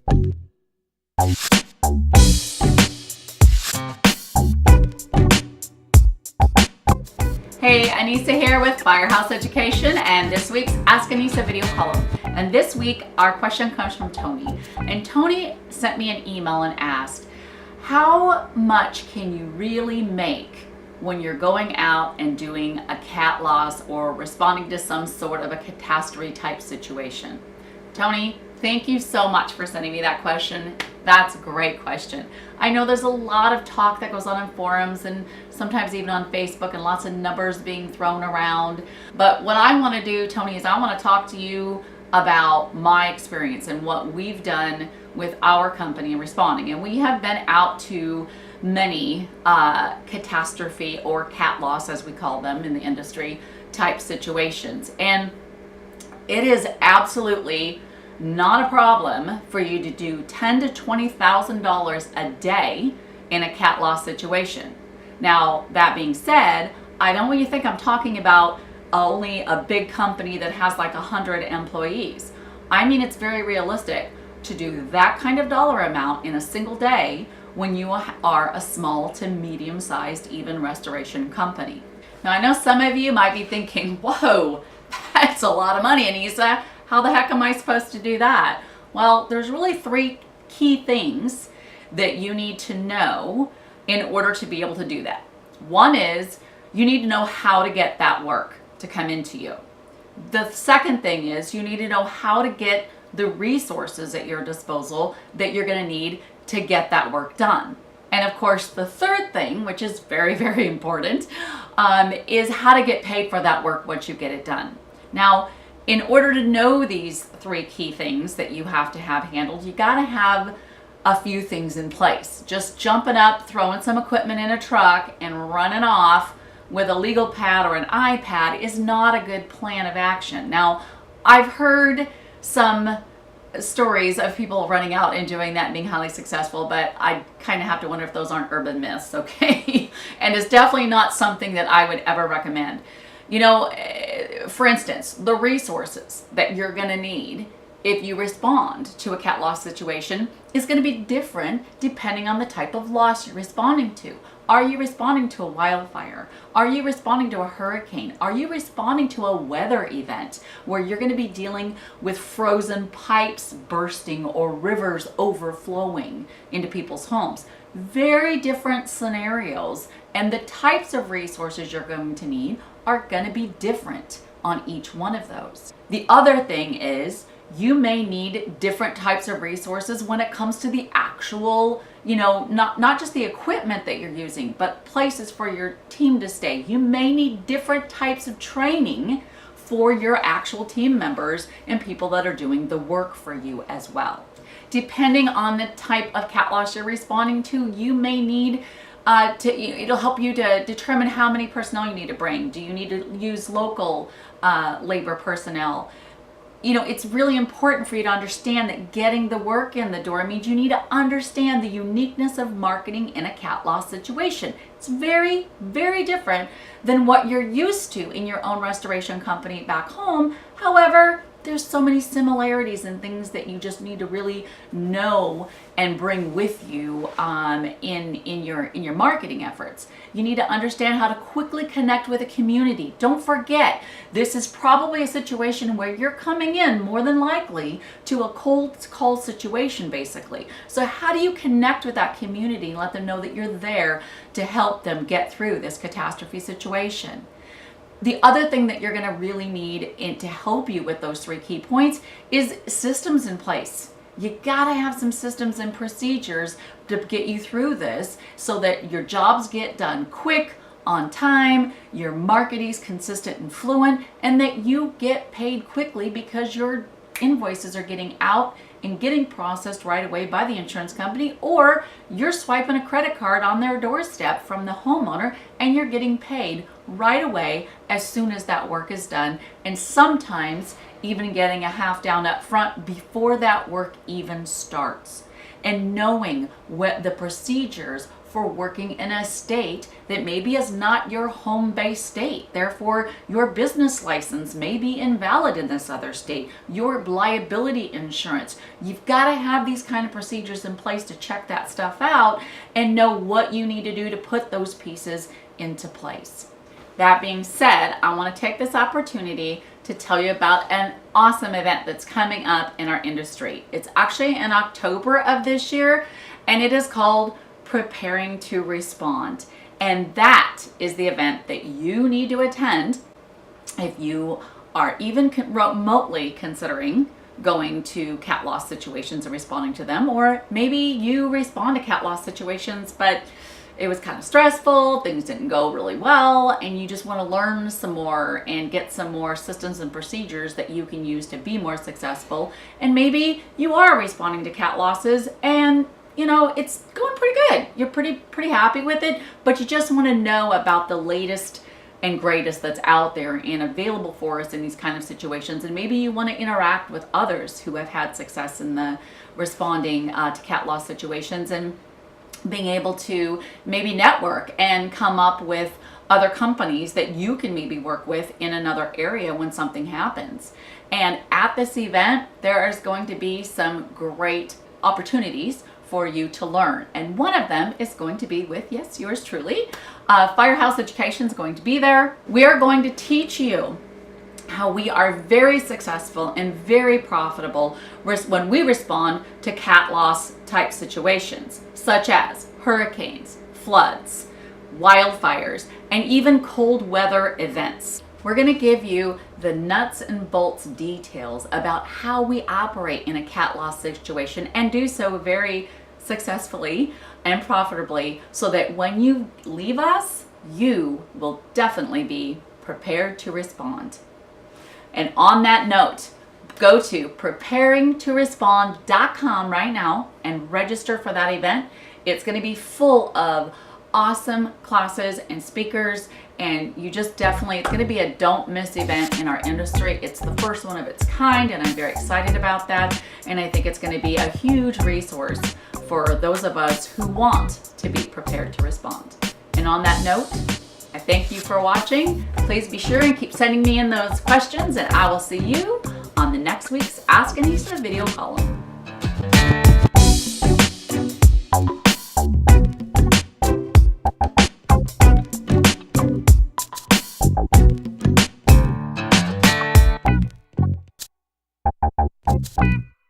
Hey, Anissa here with Firehouse Education and this week's Ask Anissa video column. And this week our question comes from Tony. And Tony sent me an email and asked, how much can you really make when you're going out and doing a cat loss or responding to some sort of a catastrophe type situation? Tony, thank you so much for sending me that question. That's a great question. I know there's a lot of talk that goes on in forums and sometimes even on Facebook and lots of numbers being thrown around. But what I want to do, Tony, is I want to talk to you about my experience and what we've done with our company in responding. And we have been out to many catastrophe or cat loss, as we call them in the industry, type situations. And it is absolutely not a problem for you to do $10,000 to $20,000 a day in a cat loss situation. Now, that being said, I don't want you to think I'm talking about only a big company that has like 100 employees. I mean, it's very realistic to do that kind of dollar amount in a single day when you are a small to medium-sized even restoration company. Now, I know some of you might be thinking, whoa, that's a lot of money, Anissa. How the heck am I supposed to do that? Well, there's really three key things that you need to know in order to be able to do that. One is you need to know how to get that work to come into you. The second thing is you need to know how to get the resources at your disposal that you're going to need to get that work done. And of course, the third thing, which is very, very important, is how to get paid for that work once you get it done. Now, in order to know these three key things that you have to have handled, you got to have a few things in place. Just jumping up, throwing some equipment in a truck and running off with a legal pad or an iPad is not a good plan of action. Now, I've heard some stories of people running out and doing that and being highly successful, but I kind of have to wonder if those aren't urban myths, okay? And it's definitely not something that I would ever recommend. You know, for instance, the resources that you're going to need if you respond to a cat loss situation is going to be different depending on the type of loss you're responding to. Are you responding to a wildfire? Are you responding to a hurricane? Are you responding to a weather event where you're going to be dealing with frozen pipes bursting or rivers overflowing into people's homes? Very different scenarios, and the types of resources you're going to need are going to be different on each one of those. The other thing is you may need different types of resources when it comes to the actual, not just the equipment that you're using, but places for your team to stay. You may need different types of training for your actual team members and people that are doing the work for you as well. Depending on the type of cat loss you're responding to, you may need it'll help you to determine how many personnel you need to bring. Do you need to use local labor personnel? It's really important for you to understand that getting the work in the door means you need to understand the uniqueness of marketing in a cat loss situation. It's very, very different than what you're used to in your own restoration company back home. However, there's so many similarities and things that you just need to really know and bring with you in your marketing efforts. You need to understand how to quickly connect with a community. Don't forget, this is probably a situation where you're coming in more than likely to a cold call situation, basically. So how do you connect with that community and let them know that you're there to help them get through this catastrophe situation? The other thing that you're going to really need to help you with those three key points is systems in place. You got to have some systems and procedures to get you through this so that your jobs get done quick, on time, your marketing is consistent and fluent, and that you get paid quickly because your invoices are getting out and getting processed right away by the insurance company, or you're swiping a credit card on their doorstep from the homeowner and you're getting paid right away as soon as that work is done, and sometimes even getting a half down up front before that work even starts. And knowing what the procedures for working in a state that maybe is not your home-based state. Therefore, your business license may be invalid in this other state. Your liability insurance. You've got to have these kind of procedures in place to check that stuff out and know what you need to do to put those pieces into place. That being said, I want to take this opportunity to tell you about an awesome event that's coming up in our industry. It's actually in October of this year, and it is called Preparing to Respond. And that is the event that you need to attend if you are even remotely considering going to cat loss situations and responding to them, or maybe you respond to cat loss situations, but it was kind of stressful, things didn't go really well, and you just want to learn some more and get some more systems and procedures that you can use to be more successful. And maybe you are responding to cat losses and it's going pretty good. You're pretty happy with it, but you just want to know about the latest and greatest that's out there and available for us in these kind of situations. And maybe you want to interact with others who have had success in the responding to cat loss situations, and being able to maybe network and come up with other companies that you can maybe work with in another area when something happens. And at this event, there is going to be some great opportunities for you to learn. And one of them is going to be with, yes, yours truly. Firehouse Education is going to be there. We are going to teach you how we are very successful and very profitable when we respond to cat loss type situations, such as hurricanes, floods, wildfires, and even cold weather events. We're going to give you the nuts and bolts details about how we operate in a cat loss situation and do so very successfully and profitably, so that when you leave us, you will definitely be prepared to respond. And on that note, go to preparingtorespond.com right now and register for that event. It's going to be full of awesome classes and speakers, and it's going to be a don't miss event in our industry. It's the first one of its kind, and I'm very excited about that. And I think it's going to be a huge resource for those of us who want to be prepared to respond. And on that note, I thank you for watching. Please be sure and keep sending me in those questions, and I will see you on the next week's Ask Anissa video column.